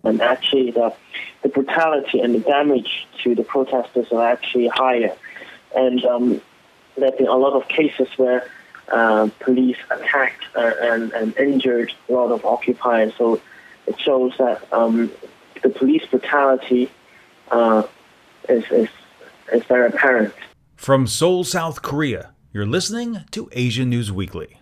And actually, the brutality and the damage to the protesters are actually higher. And there have been a lot of cases where police attacked and injured a lot of occupiers. So it shows that the police brutality is very apparent. From Seoul, South Korea, you're listening to Asian News Weekly.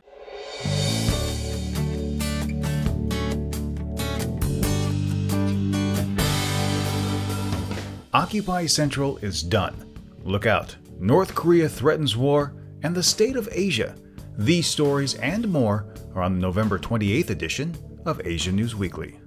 Occupy Central is done. Look out. North Korea threatens war, and the state of Asia. These stories and more are on the November 28th edition of Asian News Weekly.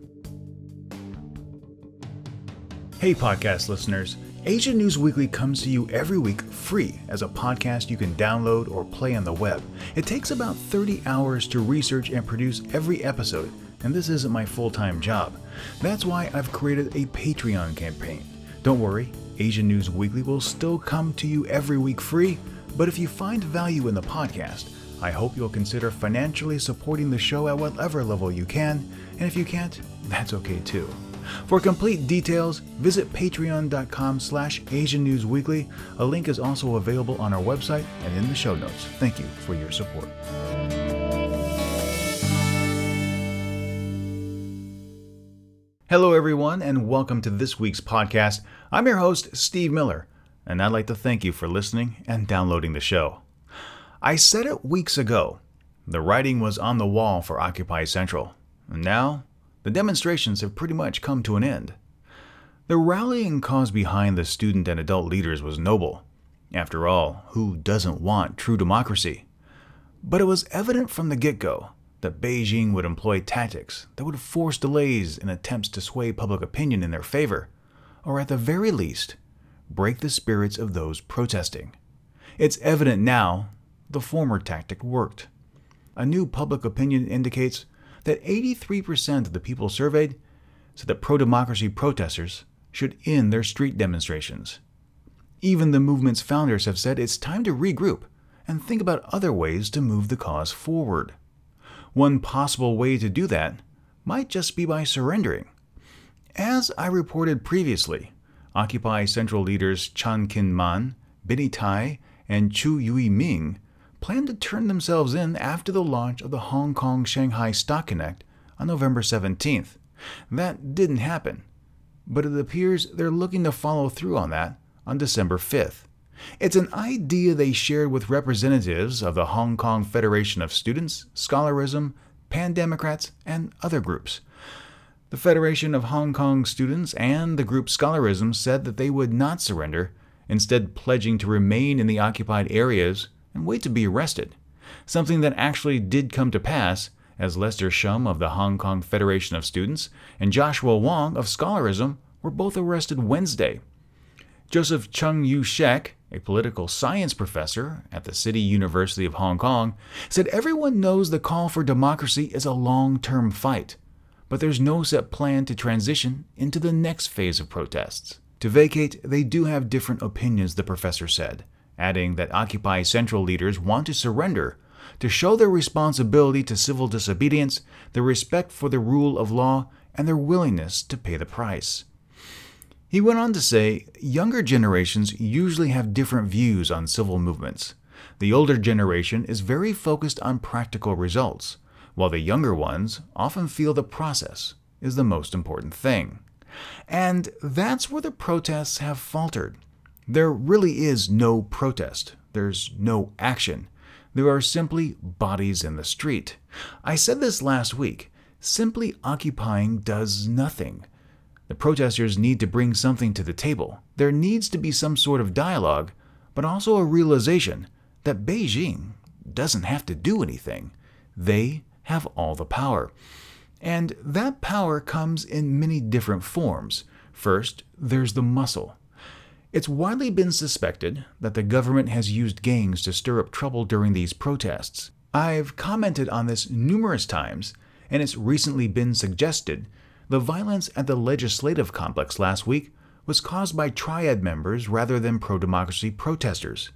Hey podcast listeners, Asian News Weekly comes to you every week free as a podcast you can download or play on the web. It takes about 30 hours to research and produce every episode, and this isn't my full-time job. That's why I've created a Patreon campaign. Don't worry, Asian News Weekly will still come to you every week free, but if you find value in the podcast, I hope you'll consider financially supporting the show at whatever level you can, and if you can't, that's okay too. For complete details, visit patreon.com/Asian News Weekly. A link is also available on our website and in the show notes. Thank you for your support. Hello everyone, and welcome to this week's podcast. I'm your host, Steve Miller, and I'd like to thank you for listening and downloading the show. I said it weeks ago. The writing was on the wall for Occupy Central, and now the demonstrations have pretty much come to an end. The rallying cause behind the student and adult leaders was noble. After all, who doesn't want true democracy? But it was evident from the get-go that Beijing would employ tactics that would force delays in attempts to sway public opinion in their favor, or at the very least, break the spirits of those protesting. It's evident now the former tactic worked. A new public opinion indicates that 83% of the people surveyed said that pro-democracy protesters should end their street demonstrations. Even the movement's founders have said it's time to regroup and think about other ways to move the cause forward. One possible way to do that might just be by surrendering. As I reported previously, Occupy Central leaders Chan Kin-man, Benny Tai, and Chu Yui-ming plan to turn themselves in after the launch of the Hong Kong-Shanghai Stock Connect on November 17th. That didn't happen, but it appears they're looking to follow through on that on December 5th. It's an idea they shared with representatives of the Hong Kong Federation of Students, Scholarism, Pan-Democrats, and other groups. The Federation of Hong Kong Students and the group Scholarism said that they would not surrender, instead pledging to remain in the occupied areas and wait to be arrested, something that actually did come to pass, as Lester Shum of the Hong Kong Federation of Students and Joshua Wong of Scholarism were both arrested Wednesday. Joseph Chung Yu-shek, a political science professor at the City University of Hong Kong, said everyone knows the call for democracy is a long-term fight, but there's no set plan to transition into the next phase of protests. To vacate, they do have different opinions, the professor said, adding that Occupy Central leaders want to surrender to show their responsibility to civil disobedience, their respect for the rule of law, and their willingness to pay the price. He went on to say, younger generations usually have different views on civil movements. The older generation is very focused on practical results, while the younger ones often feel the process is the most important thing. And that's where the protests have faltered. There really is no protest. There's no action. There are simply bodies in the street. I said this last week. Simply occupying does nothing. The protesters need to bring something to the table. There needs to be some sort of dialogue, but also a realization that Beijing doesn't have to do anything. They have all the power. And that power comes in many different forms. First, there's the muscle. It's widely been suspected that the government has used gangs to stir up trouble during these protests. I've commented on this numerous times, and it's recently been suggested the violence at the legislative complex last week was caused by triad members rather than pro-democracy protesters.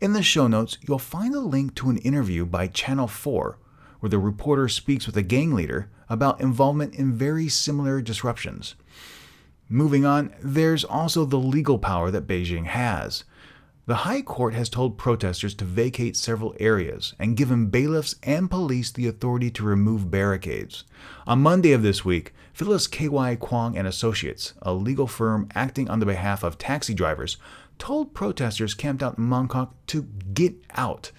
In the show notes, you'll find a link to an interview by Channel 4 where the reporter speaks with a gang leader about involvement in very similar disruptions. Moving on, there's also the legal power that Beijing has. The High Court has told protesters to vacate several areas and given bailiffs and police the authority to remove barricades. On Monday of this week, Phyllis K.Y. Kwong and Associates, a legal firm acting on the behalf of taxi drivers, told protesters camped out in Bangkok to get out.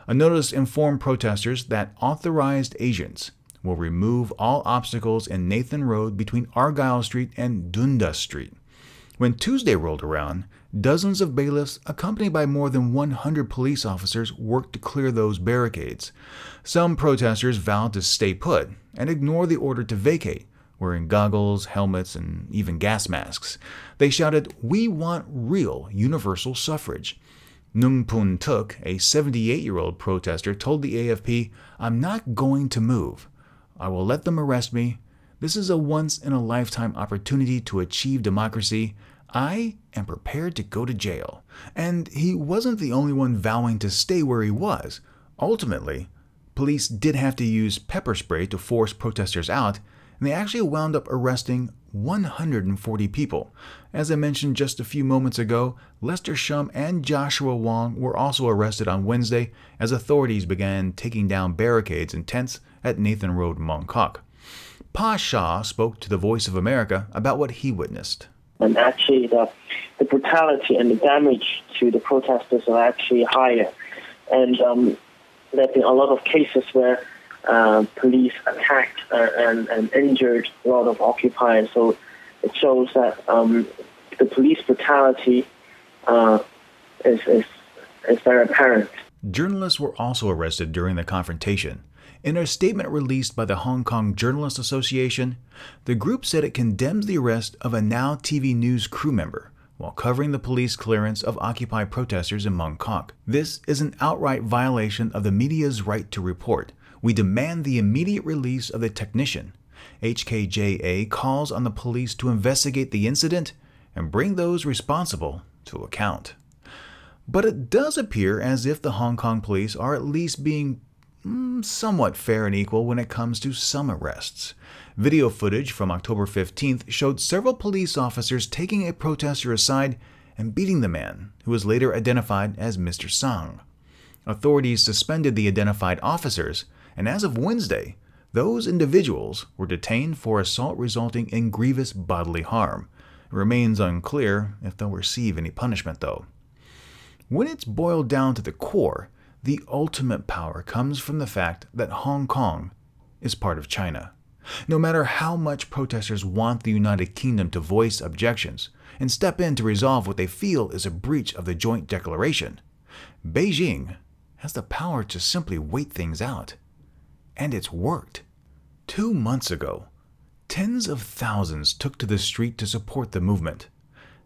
A notice informed protesters that authorized agents will remove all obstacles in Nathan Road between Argyle Street and Dundas Street. When Tuesday rolled around, dozens of bailiffs, accompanied by more than 100 police officers, worked to clear those barricades. Some protesters vowed to stay put and ignore the order to vacate, wearing goggles, helmets, and even gas masks. They shouted, "We want real universal suffrage." Nung Pun Tuk, a 78-year-old protester, told the AFP, "I'm not going to move. I will let them arrest me. This is a once-in-a-lifetime opportunity to achieve democracy. I am prepared to go to jail." And he wasn't the only one vowing to stay where he was. Ultimately, police did have to use pepper spray to force protesters out, and they actually wound up arresting 140 people. As I mentioned just a few moments ago, Lester Shum and Joshua Wong were also arrested on Wednesday as authorities began taking down barricades and tents at Nathan Road, Bangkok. Pa Shah spoke to the Voice of America about what he witnessed. And actually, the brutality and the damage to the protesters are actually higher. And there have been a lot of cases where police attacked and injured a lot of occupiers. So it shows that the police brutality is very apparent. Journalists were also arrested during the confrontation. In a statement released by the Hong Kong Journalists Association, the group said it condemns the arrest of a Now TV News crew member while covering the police clearance of Occupy protesters in Bangkok. "This is an outright violation of the media's right to report. We demand the immediate release of the technician. HKJA calls on the police to investigate the incident and bring those responsible to account." But it does appear as if the Hong Kong police are at least being somewhat fair and equal when it comes to some arrests. Video footage from October 15th showed several police officers taking a protester aside and beating the man, who was later identified as Mr. Sang. Authorities suspended the identified officers, and as of Wednesday, those individuals were detained for assault resulting in grievous bodily harm. It remains unclear if they'll receive any punishment, though. When it's boiled down to the core, the ultimate power comes from the fact that Hong Kong is part of China. No matter how much protesters want the United Kingdom to voice objections and step in to resolve what they feel is a breach of the joint declaration, Beijing has the power to simply wait things out. And it's worked. 2 months ago, tens of thousands took to the street to support the movement.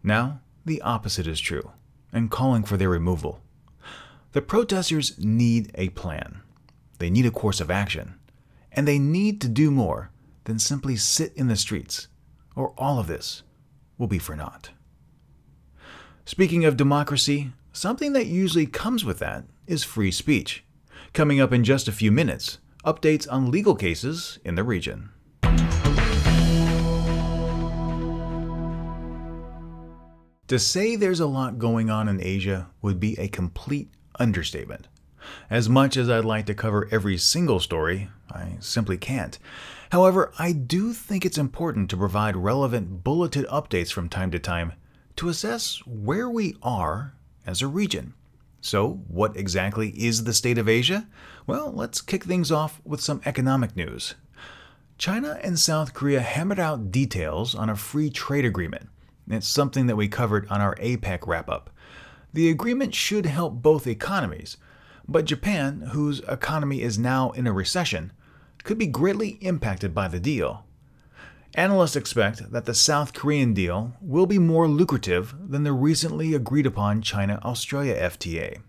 Now, the opposite is true, and calling for their removal. The protesters need a plan. They need a course of action. And they need to do more than simply sit in the streets, or all of this will be for naught. Speaking of democracy, something that usually comes with that is free speech. Coming up in just a few minutes, updates on legal cases in the region. To say there's a lot going on in Asia would be a complete understatement. As much as I'd like to cover every single story, I simply can't. However, I do think it's important to provide relevant bulleted updates from time to time to assess where we are as a region. So, what exactly is the state of Asia? Well, let's kick things off with some economic news. China and South Korea hammered out details on a free trade agreement. It's something that we covered on our APEC wrap-up. The agreement should help both economies, but Japan, whose economy is now in a recession, could be greatly impacted by the deal. Analysts expect that the South Korean deal will be more lucrative than the recently agreed-upon China-Australia FTA.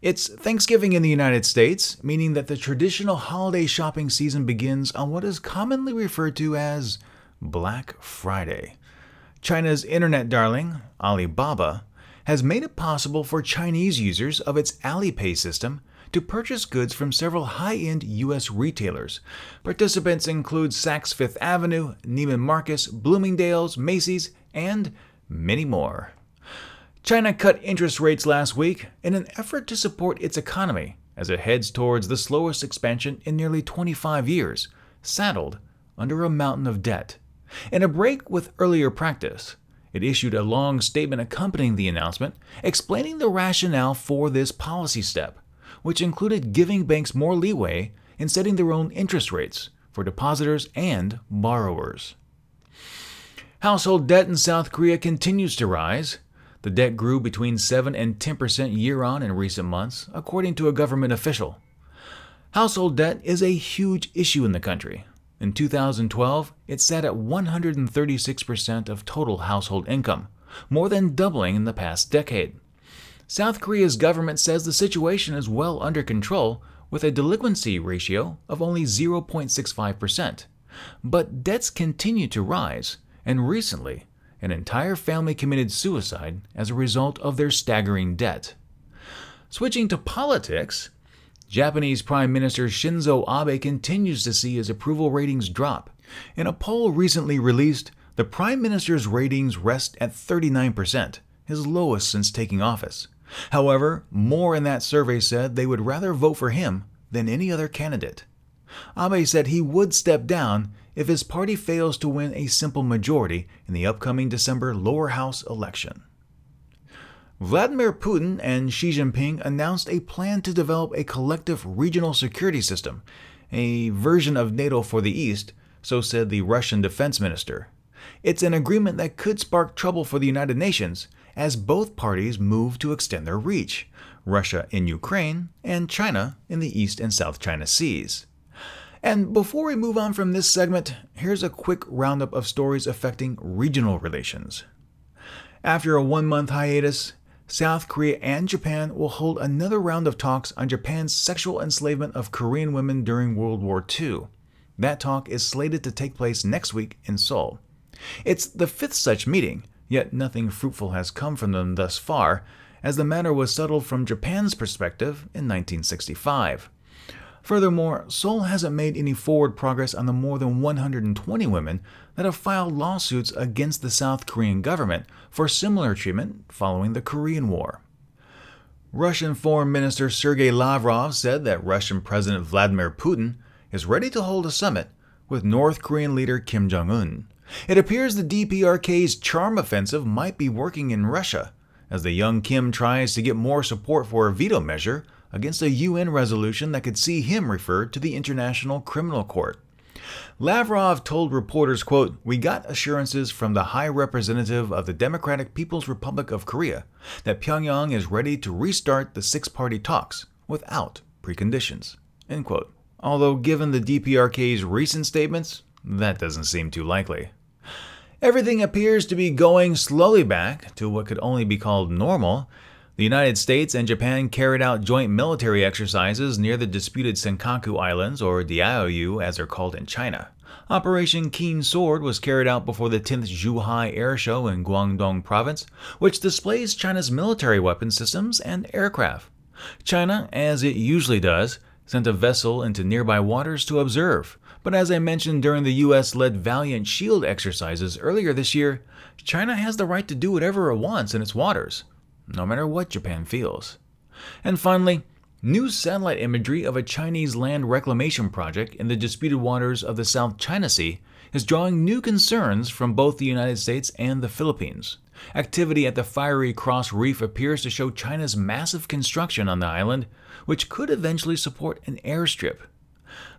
It's Thanksgiving in the United States, meaning that the traditional holiday shopping season begins on what is commonly referred to as Black Friday. China's internet darling, Alibaba, has made it possible for Chinese users of its Alipay system to purchase goods from several high-end U.S. retailers. Participants include Saks Fifth Avenue, Neiman Marcus, Bloomingdale's, Macy's, and many more. China cut interest rates last week in an effort to support its economy as it heads towards the slowest expansion in nearly 25 years, saddled under a mountain of debt. In a break with earlier practice, it issued a long statement accompanying the announcement, explaining the rationale for this policy step, which included giving banks more leeway in setting their own interest rates for depositors and borrowers. Household debt in South Korea continues to rise. The debt grew between 7 and 10% year-on in recent months, according to a government official. Household debt is a huge issue in the country. In 2012, it sat at 136% of total household income, more than doubling in the past decade. South Korea's government says the situation is well under control, with a delinquency ratio of only 0.65%. But debts continue to rise, and recently, an entire family committed suicide as a result of their staggering debt. Switching to politics, Japanese Prime Minister Shinzo Abe continues to see his approval ratings drop. In a poll recently released, the Prime Minister's ratings rest at 39%, his lowest since taking office. However, more in that survey said they would rather vote for him than any other candidate. Abe said he would step down if his party fails to win a simple majority in the upcoming December lower house election. Vladimir Putin and Xi Jinping announced a plan to develop a collective regional security system, a version of NATO for the East, so said the Russian defense minister. It's an agreement that could spark trouble for the United Nations as both parties move to extend their reach, Russia in Ukraine and China in the East and South China Seas. And before we move on from this segment, here's a quick roundup of stories affecting regional relations. After a one-month hiatus, South Korea and Japan will hold another round of talks on Japan's sexual enslavement of Korean women during World War II. That talk is slated to take place next week in Seoul. It's the fifth such meeting, yet nothing fruitful has come from them thus far, as the matter was settled from Japan's perspective in 1965. Furthermore, Seoul hasn't made any forward progress on the more than 120 women that have filed lawsuits against the South Korean government for similar treatment following the Korean War. Russian Foreign Minister Sergei Lavrov said that Russian President Vladimir Putin is ready to hold a summit with North Korean leader Kim Jong-un. It appears the DPRK's charm offensive might be working in Russia, as the young Kim tries to get more support for a veto measure against a UN resolution that could see him referred to the International Criminal Court. Lavrov told reporters, quote, "We got assurances from the High Representative of the Democratic People's Republic of Korea that Pyongyang is ready to restart the six-party talks without preconditions," end quote. Although given the DPRK's recent statements, that doesn't seem too likely. Everything appears to be going slowly back to what could only be called normal. The United States and Japan carried out joint military exercises near the disputed Senkaku Islands, or Diaoyu as they're called in China. Operation Keen Sword was carried out before the 10th Zhuhai Air Show in Guangdong Province, which displays China's military weapon systems and aircraft. China, as it usually does, sent a vessel into nearby waters to observe. But as I mentioned during the U.S.-led Valiant Shield exercises earlier this year, China has the right to do whatever it wants in its waters, no matter what Japan feels. And finally, new satellite imagery of a Chinese land reclamation project in the disputed waters of the South China Sea is drawing new concerns from both the United States and the Philippines. Activity at the Fiery Cross Reef appears to show China's massive construction on the island, which could eventually support an airstrip.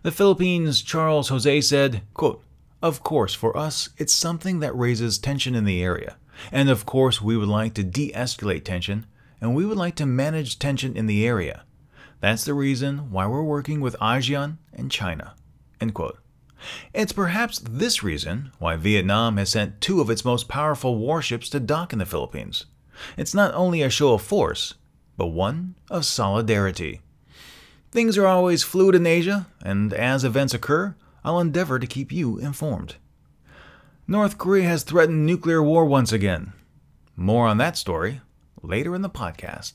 The Philippines' Charles Jose said, quote, "Of course, for us, it's something that raises tension in the area. And of course, we would like to de-escalate tension, and we would like to manage tension in the area. That's the reason why we're working with ASEAN and China," end quote. It's perhaps this reason why Vietnam has sent two of its most powerful warships to dock in the Philippines. It's not only a show of force, but one of solidarity. Things are always fluid in Asia, and as events occur, I'll endeavor to keep you informed. North Korea has threatened nuclear war once again. More on that story later in the podcast.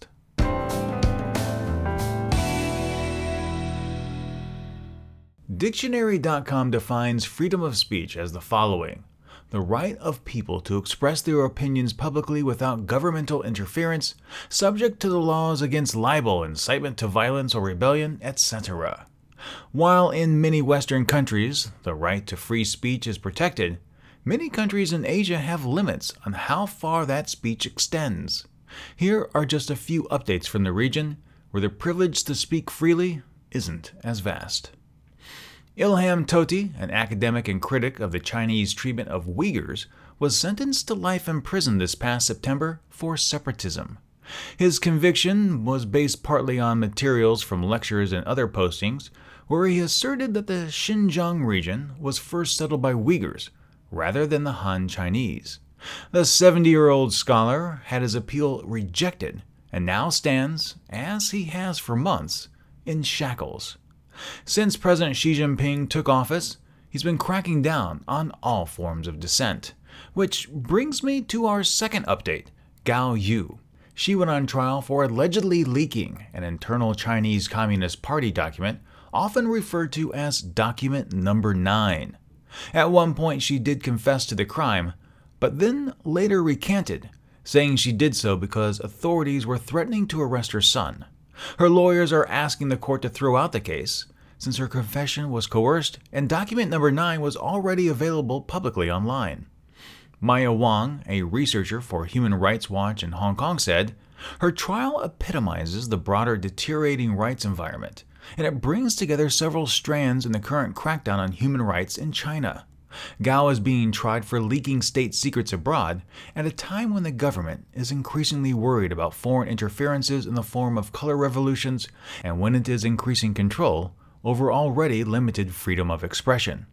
Dictionary.com defines freedom of speech as the following: the right of people to express their opinions publicly without governmental interference, subject to the laws against libel, incitement to violence or rebellion, etc. While in many Western countries the right to free speech is protected, many countries in Asia have limits on how far that speech extends. Here are just a few updates from the region where the privilege to speak freely isn't as vast. Ilham Tohti, an academic and critic of the Chinese treatment of Uyghurs, was sentenced to life in prison this past September for separatism. His conviction was based partly on materials from lectures and other postings, where he asserted that the Xinjiang region was first settled by Uyghurs, rather than the Han Chinese. The 70-year-old scholar had his appeal rejected, and now stands, as he has for months, in shackles. Since President Xi Jinping took office, he's been cracking down on all forms of dissent. Which brings me to our second update, Gao Yu. She went on trial for allegedly leaking an internal Chinese Communist Party document, often referred to as Document Number 9. At one point she did confess to the crime, but then later recanted, saying she did so because authorities were threatening to arrest her son. Her lawyers are asking the court to throw out the case, since her confession was coerced and document number 9 was already available publicly online. Maya Wang, a researcher for Human Rights Watch in Hong Kong, said, "Her trial epitomizes the broader deteriorating rights environment, and it brings together several strands in the current crackdown on human rights in China. Gao is being tried for leaking state secrets abroad at a time when the government is increasingly worried about foreign interferences in the form of color revolutions and when it is increasing control over already limited freedom of expression."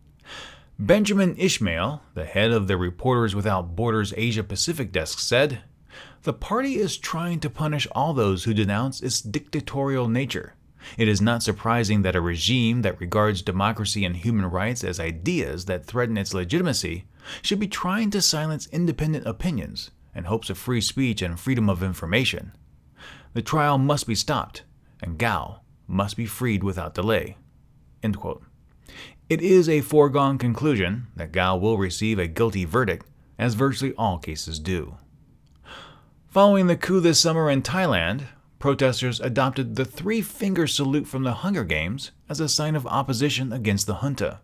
Benjamin Ishmael, the head of the Reporters Without Borders Asia-Pacific desk, said, "The party is trying to punish all those who denounce its dictatorial nature. It is not surprising that a regime that regards democracy and human rights as ideas that threaten its legitimacy should be trying to silence independent opinions in hopes of free speech and freedom of information. The trial must be stopped, and Gao must be freed without delay." End quote. It is a foregone conclusion that Gao will receive a guilty verdict, as virtually all cases do. Following the coup this summer in Thailand, protesters adopted the three-finger salute from the Hunger Games as a sign of opposition against the junta.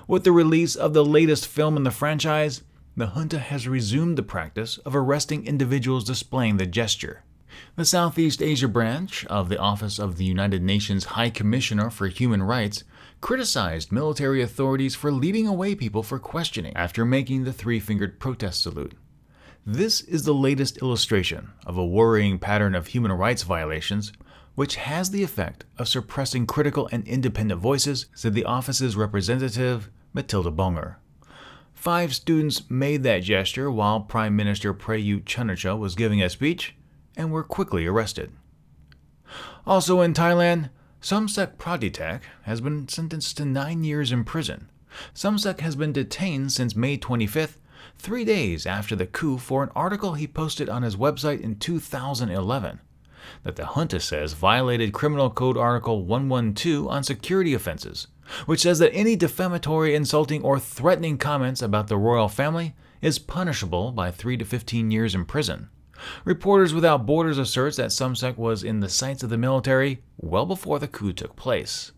With the release of the latest film in the franchise, the junta has resumed the practice of arresting individuals displaying the gesture. The Southeast Asia branch of the Office of the United Nations High Commissioner for Human Rights criticized military authorities for leading away people for questioning after making the three-fingered protest salute. This is the latest illustration of a worrying pattern of human rights violations, which has the effect of suppressing critical and independent voices, said the office's representative, Matilda Bonger. 5 students made that gesture while Prime Minister Prayut Chan-o-cha was giving a speech and were quickly arrested. Also in Thailand, Somsak Praditak has been sentenced to 9 years in prison. Somsak has been detained since May 25th, 3 days after the coup, for an article he posted on his website in 2011 that the junta says violated Criminal Code Article 112 on security offenses, which says that any defamatory, insulting, or threatening comments about the royal family is punishable by 3 to 15 years in prison. Reporters Without Borders asserts that Somsak was in the sights of the military well before the coup took place.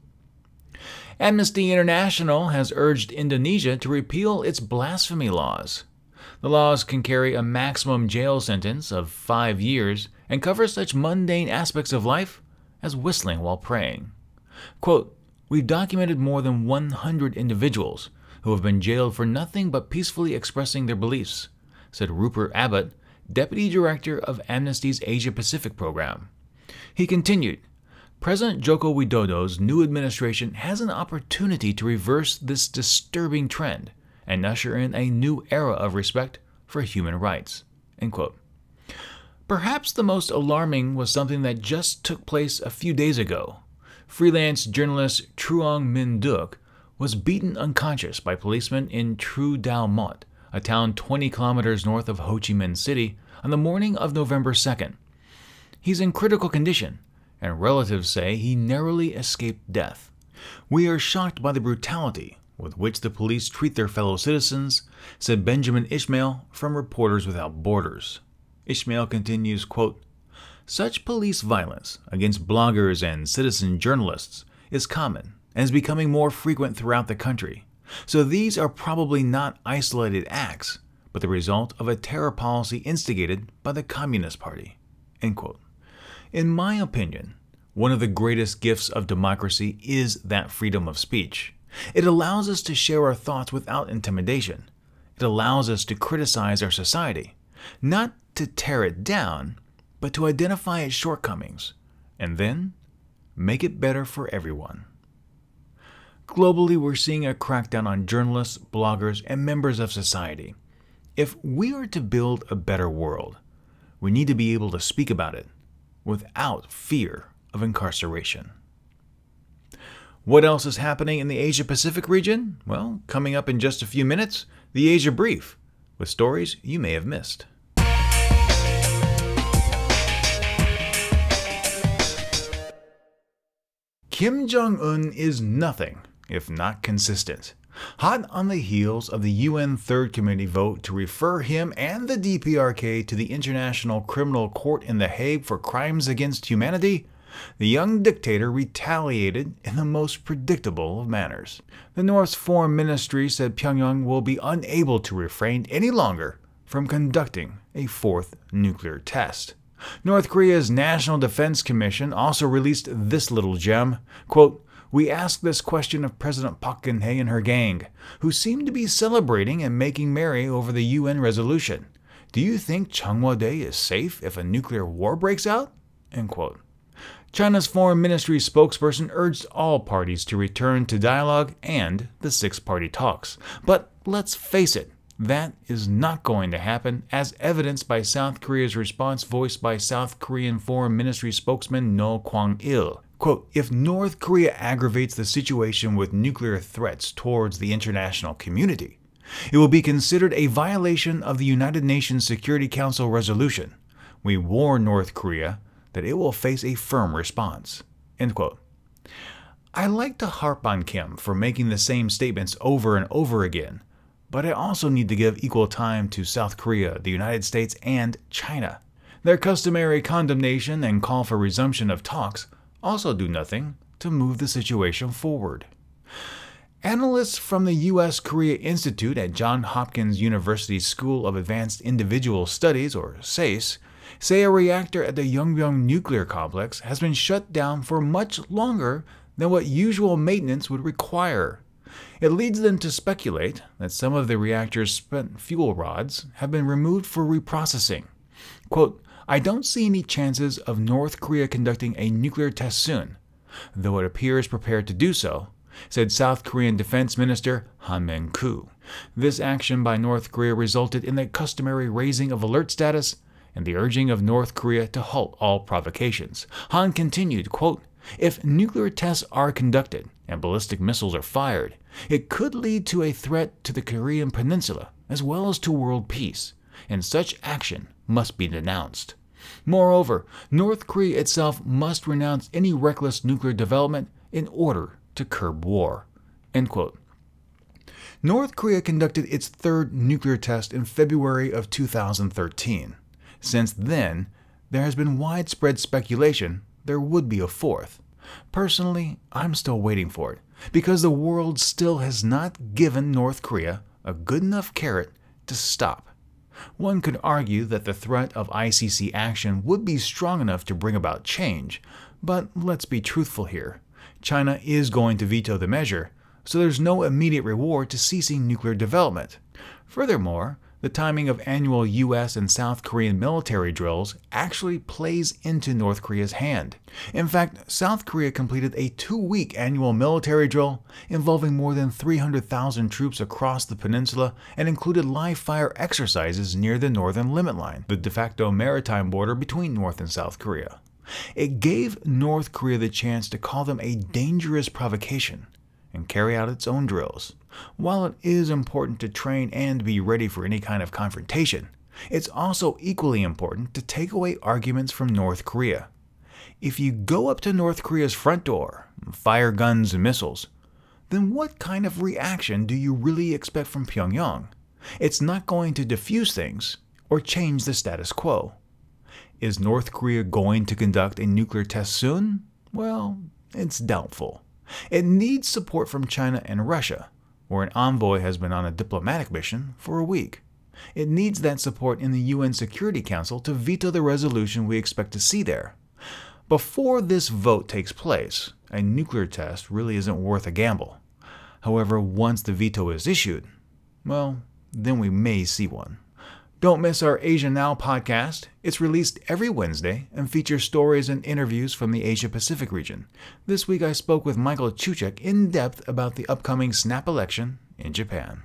Amnesty International has urged Indonesia to repeal its blasphemy laws. The laws can carry a maximum jail sentence of 5 years and cover such mundane aspects of life as whistling while praying. Quote, "We've documented more than 100 individuals who have been jailed for nothing but peacefully expressing their beliefs," said Rupert Abbott, Deputy Director of Amnesty's Asia-Pacific program. He continued, "President Joko Widodo's new administration has an opportunity to reverse this disturbing trend and usher in a new era of respect for human rights." End quote. Perhaps the most alarming was something that just took place a few days ago. Freelance journalist Truong Minh Duc was beaten unconscious by policemen in Tru Dao Mot, a town 20 kilometers north of Ho Chi Minh City, on the morning of November 2nd. He's in critical condition, and relatives say he narrowly escaped death. "We are shocked by the brutality with which the police treat their fellow citizens," said Benjamin Ishmael from Reporters Without Borders. Ishmael continues, quote, "Such police violence against bloggers and citizen journalists is common and is becoming more frequent throughout the country. So these are probably not isolated acts, but the result of a terror policy instigated by the Communist Party." End quote. In my opinion, one of the greatest gifts of democracy is that freedom of speech. It allows us to share our thoughts without intimidation. It allows us to criticize our society, not to tear it down, but to identify its shortcomings, and then make it better for everyone. Globally, we're seeing a crackdown on journalists, bloggers, and members of society. If we are to build a better world, we need to be able to speak about it without fear of incarceration. What else is happening in the Asia-Pacific region? Well, coming up in just a few minutes, the Asia Brief, with stories you may have missed. Kim Jong-un is nothing if not consistent. Hot on the heels of the UN Third Committee vote to refer him and the DPRK to the International Criminal Court in The Hague for crimes against humanity, the young dictator retaliated in the most predictable of manners. The North's Foreign Ministry said Pyongyang will be unable to refrain any longer from conducting a fourth nuclear test. North Korea's National Defense Commission also released this little gem, quote, "We asked this question of President Park Geun-hye and her gang, who seem to be celebrating and making merry over the UN resolution. Do you think Cheongwon-dae is safe if a nuclear war breaks out?" End quote. China's Foreign Ministry spokesperson urged all parties to return to dialogue and the six-party talks. But let's face it, that is not going to happen, as evidenced by South Korea's response voiced by South Korean Foreign Ministry spokesman No Kwang-il. Quote, "If North Korea aggravates the situation with nuclear threats towards the international community, it will be considered a violation of the United Nations Security Council resolution. We warn North Korea that it will face a firm response." End quote. I like to harp on Kim for making the same statements over and over again, but I also need to give equal time to South Korea, the United States, and China. Their customary condemnation and call for resumption of talks also do nothing to move the situation forward. Analysts from the U.S.-Korea Institute at Johns Hopkins University School of Advanced Individual Studies, or SACE, say a reactor at the Yongbyon nuclear complex has been shut down for much longer than what usual maintenance would require. It leads them to speculate that some of the reactor's spent fuel rods have been removed for reprocessing. Quote, "I don't see any chances of North Korea conducting a nuclear test soon, though it appears prepared to do so," said South Korean Defense Minister Han Min-koo. This action by North Korea resulted in the customary raising of alert status and the urging of North Korea to halt all provocations. Han continued, quote, "If nuclear tests are conducted and ballistic missiles are fired, it could lead to a threat to the Korean peninsula as well as to world peace, and such action must be denounced. Moreover, North Korea itself must renounce any reckless nuclear development in order to curb war." End quote. North Korea conducted its third nuclear test in February of 2013. Since then, there has been widespread speculation there would be a fourth. Personally, I'm still waiting for it, because the world still has not given North Korea a good enough carrot to stop. One could argue that the threat of ICC action would be strong enough to bring about change, but let's be truthful here. China is going to veto the measure, so there's no immediate reward to ceasing nuclear development. Furthermore, the timing of annual U.S. and South Korean military drills actually plays into North Korea's hand. In fact, South Korea completed a 2-week annual military drill involving more than 300,000 troops across the peninsula and included live-fire exercises near the northern limit line, the de facto maritime border between North and South Korea. It gave North Korea the chance to call them a dangerous provocation and carry out its own drills. While it is important to train and be ready for any kind of confrontation, it's also equally important to take away arguments from North Korea. If you go up to North Korea's front door and fire guns and missiles, then what kind of reaction do you really expect from Pyongyang? It's not going to diffuse things or change the status quo. Is North Korea going to conduct a nuclear test soon? Well, it's doubtful. It needs support from China and Russia, where an envoy has been on a diplomatic mission for a week. It needs that support in the UN Security Council to veto the resolution we expect to see there. Before this vote takes place, a nuclear test really isn't worth a gamble. However, once the veto is issued, well, then we may see one. Don't miss our Asia Now podcast. It's released every Wednesday and features stories and interviews from the Asia-Pacific region. This week I spoke with Michael Chuchek in depth about the upcoming snap election in Japan.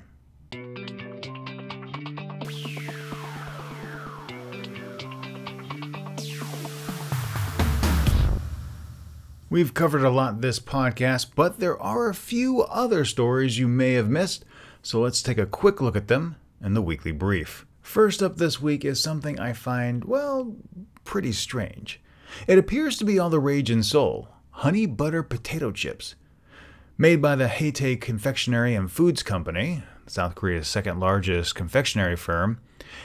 We've covered a lot this podcast, but there are a few other stories you may have missed, so let's take a quick look at them in the weekly brief. First up this week is something I find, well, pretty strange. It appears to be all the rage in Seoul: honey butter potato chips. Made by the Haete Confectionery and Foods Company, South Korea's second largest confectionery firm,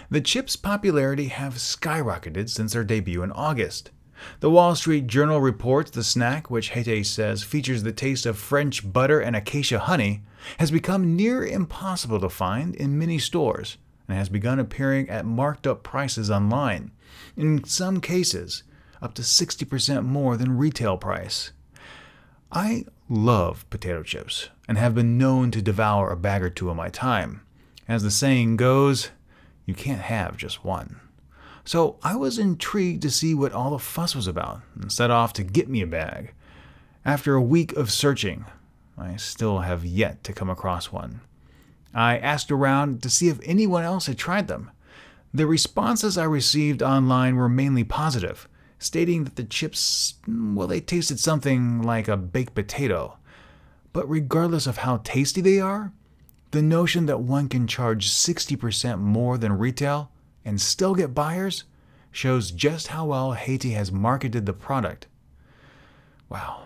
the chips' popularity have skyrocketed since their debut in August. The Wall Street Journal reports the snack, which Haete says features the taste of French butter and acacia honey, has become near impossible to find in many stores and has begun appearing at marked-up prices online, in some cases up to 60% more than retail price. I love potato chips and have been known to devour a bag or two in my time. As the saying goes, you can't have just one. So I was intrigued to see what all the fuss was about and set off to get me a bag. After a week of searching, I still have yet to come across one. I asked around to see if anyone else had tried them. The responses I received online were mainly positive, stating that the chips, well, they tasted something like a baked potato. But regardless of how tasty they are, the notion that one can charge 60% more than retail and still get buyers shows just how well Haete has marketed the product. Wow.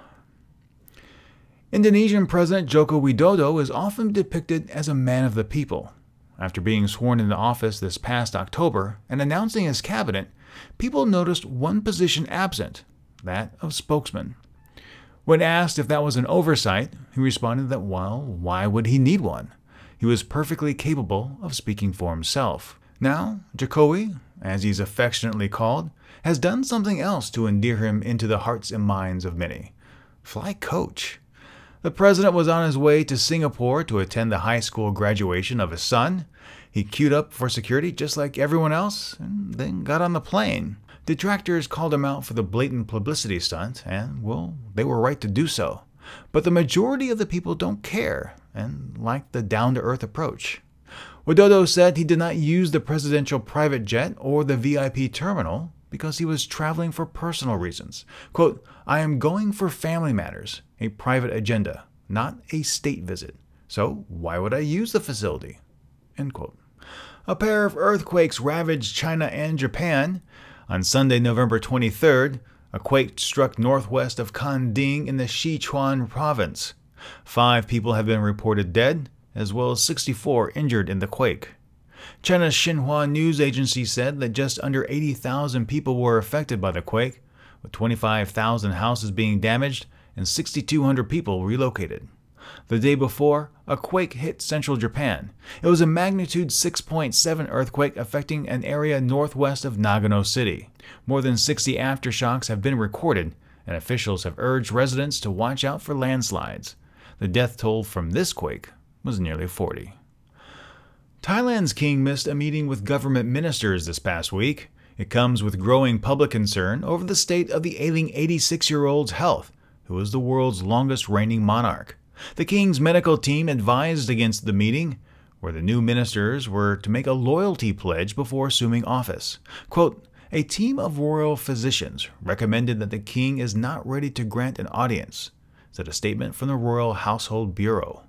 Indonesian President Joko Widodo is often depicted as a man of the people. After being sworn into office this past October and announcing his cabinet, people noticed one position absent, that of spokesman. When asked if that was an oversight, he responded that, well, why would he need one? He was perfectly capable of speaking for himself. Now, Jokowi, as he's affectionately called, has done something else to endear him into the hearts and minds of many: fly coach. The president was on his way to Singapore to attend the high school graduation of his son. He queued up for security just like everyone else and then got on the plane. Detractors called him out for the blatant publicity stunt, and, well, they were right to do so. But the majority of the people don't care and like the down-to-earth approach. Widodo said he did not use the presidential private jet or the VIP terminal because he was traveling for personal reasons. Quote, "I am going for family matters, a private agenda, not a state visit. So why would I use the facility?" End quote. A pair of earthquakes ravaged China and Japan. On Sunday, November 23rd, a quake struck northwest of Kanding in the Sichuan province. 5 people have been reported dead, as well as 64 injured in the quake. China's Xinhua news agency said that just under 80,000 people were affected by the quake, with 25,000 houses being damaged and 6,200 people relocated. The day before, a quake hit central Japan. It was a magnitude 6.7 earthquake affecting an area northwest of Nagano City. More than 60 aftershocks have been recorded, and officials have urged residents to watch out for landslides. The death toll from this quake was nearly 40. Thailand's king missed a meeting with government ministers this past week. It comes with growing public concern over the state of the ailing 86-year-old's health, who is the world's longest reigning monarch. The king's medical team advised against the meeting, where the new ministers were to make a loyalty pledge before assuming office. Quote, "A team of royal physicians recommended that the king is not ready to grant an audience," said a statement from the Royal Household Bureau.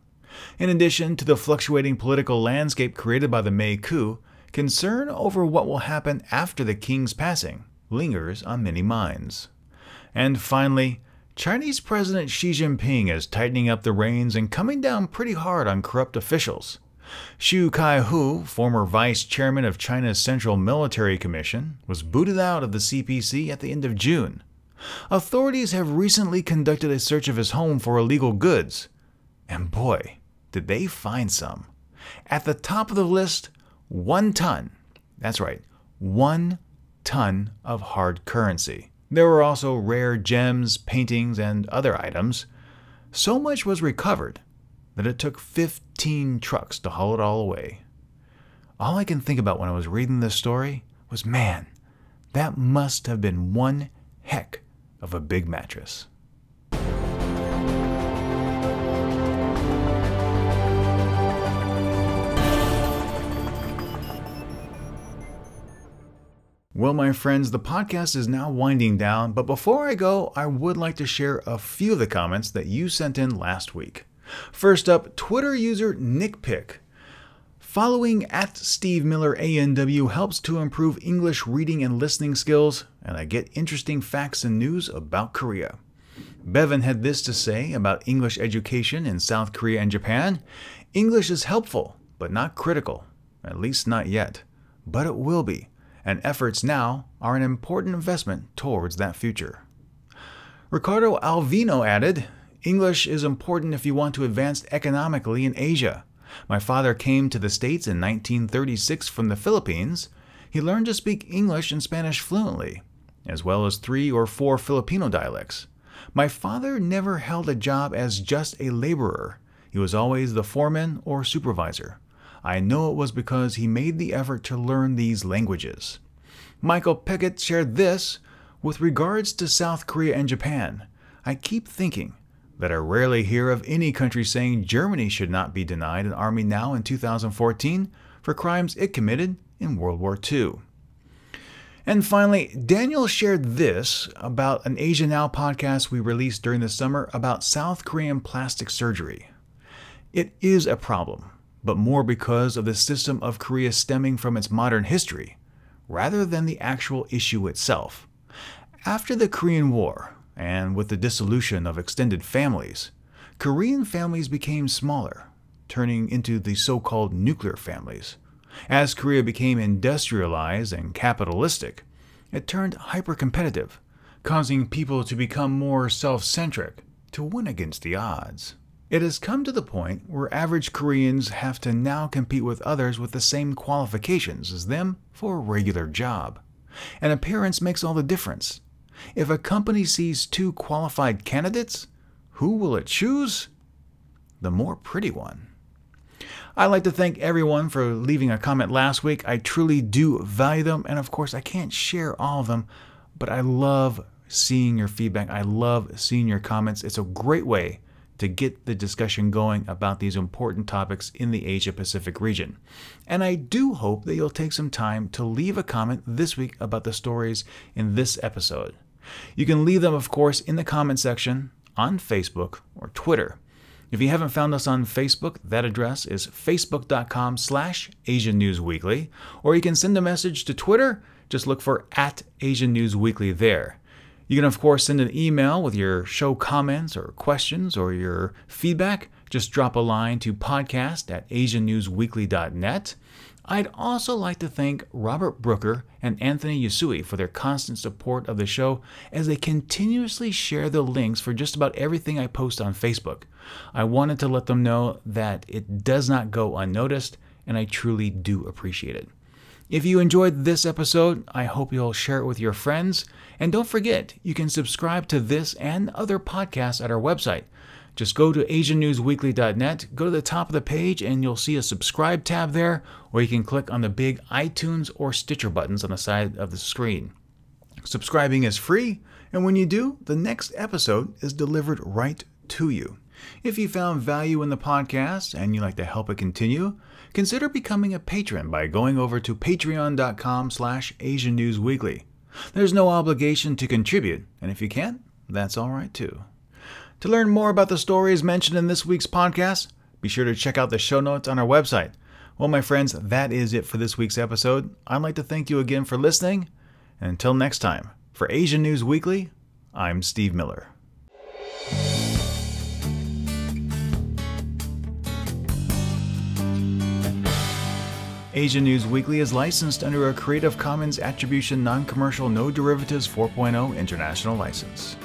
In addition to the fluctuating political landscape created by the May coup, concern over what will happen after the king's passing lingers on many minds. And finally, Chinese President Xi Jinping is tightening up the reins and coming down pretty hard on corrupt officials. Xu Kai-hu, former vice chairman of China's Central Military Commission, was booted out of the CPC at the end of June. Authorities have recently conducted a search of his home for illegal goods. And boy, did they find some. At the top of the list, 1 ton. That's right, 1 ton of hard currency. There were also rare gems, paintings, and other items. So much was recovered that it took 15 trucks to haul it all away. All I can think about when I was reading this story was, man, that must have been one heck of a big mattress. Well, my friends, the podcast is now winding down, but before I go, I would like to share a few of the comments that you sent in last week. First up, Twitter user NickPick. Following at Steve Miller ANW helps to improve English reading and listening skills, and I get interesting facts and news about Korea. Bevan had this to say about English education in South Korea and Japan. English is helpful, but not critical, at least not yet. But it will be, and efforts now are an important investment towards that future. Ricardo Alvino added, English is important if you want to advance economically in Asia. My father came to the States in 1936 from the Philippines. He learned to speak English and Spanish fluently, as well as 3 or 4 Filipino dialects. My father never held a job as just a laborer. He was always the foreman or supervisor. I know it was because he made the effort to learn these languages. Michael Pickett shared this, with regards to South Korea and Japan. I keep thinking that I rarely hear of any country saying Germany should not be denied an army now in 2014 for crimes it committed in World War II. And finally, Daniel shared this about an Asia Now podcast we released during the summer about South Korean plastic surgery. It is a problem, but more because of the system of Korea stemming from its modern history, rather than the actual issue itself. After the Korean War, and with the dissolution of extended families, Korean families became smaller, turning into the so-called nuclear families. As Korea became industrialized and capitalistic, it turned hyper-competitive, causing people to become more self-centric to win against the odds. It has come to the point where average Koreans have to now compete with others with the same qualifications as them for a regular job. And appearance makes all the difference. If a company sees 2 qualified candidates, who will it choose? The more pretty one. I'd like to thank everyone for leaving a comment last week. I truly do value them, and of course I can't share all of them, but I love seeing your feedback. I love seeing your comments. It's a great way to get the discussion going about these important topics in the Asia-Pacific region. And I do hope that you'll take some time to leave a comment this week about the stories in this episode. You can leave them, of course, in the comment section on Facebook or Twitter. If you haven't found us on Facebook, that address is facebook.com/AsianNewsWeekly, or you can send a message to Twitter. Just look for @AsianNewsWeekly there. You can, of course, send an email with your show comments or questions or your feedback. Just drop a line to podcast@AsianNewsWeekly.net. I'd also like to thank Robert Brooker and Anthony Yasui for their constant support of the show as they continuously share the links for just about everything I post on Facebook. I wanted to let them know that it does not go unnoticed, and I truly do appreciate it. If you enjoyed this episode, I hope you'll share it with your friends. And don't forget, you can subscribe to this and other podcasts at our website. Just go to AsianNewsWeekly.net, go to the top of the page, and you'll see a subscribe tab there, or you can click on the big iTunes or Stitcher buttons on the side of the screen. Subscribing is free, and when you do, the next episode is delivered right to you. If you found value in the podcast and you'd like to help it continue, consider becoming a patron by going over to patreon.com/AsianNewsWeekly. There's no obligation to contribute, and if you can't, that's all right too. To learn more about the stories mentioned in this week's podcast, be sure to check out the show notes on our website. Well, my friends, that is it for this week's episode. I'd like to thank you again for listening, and until next time, for Asian News Weekly, I'm Steve Miller. Asia News Weekly is licensed under a Creative Commons Attribution Non-Commercial No Derivatives 4.0 international license.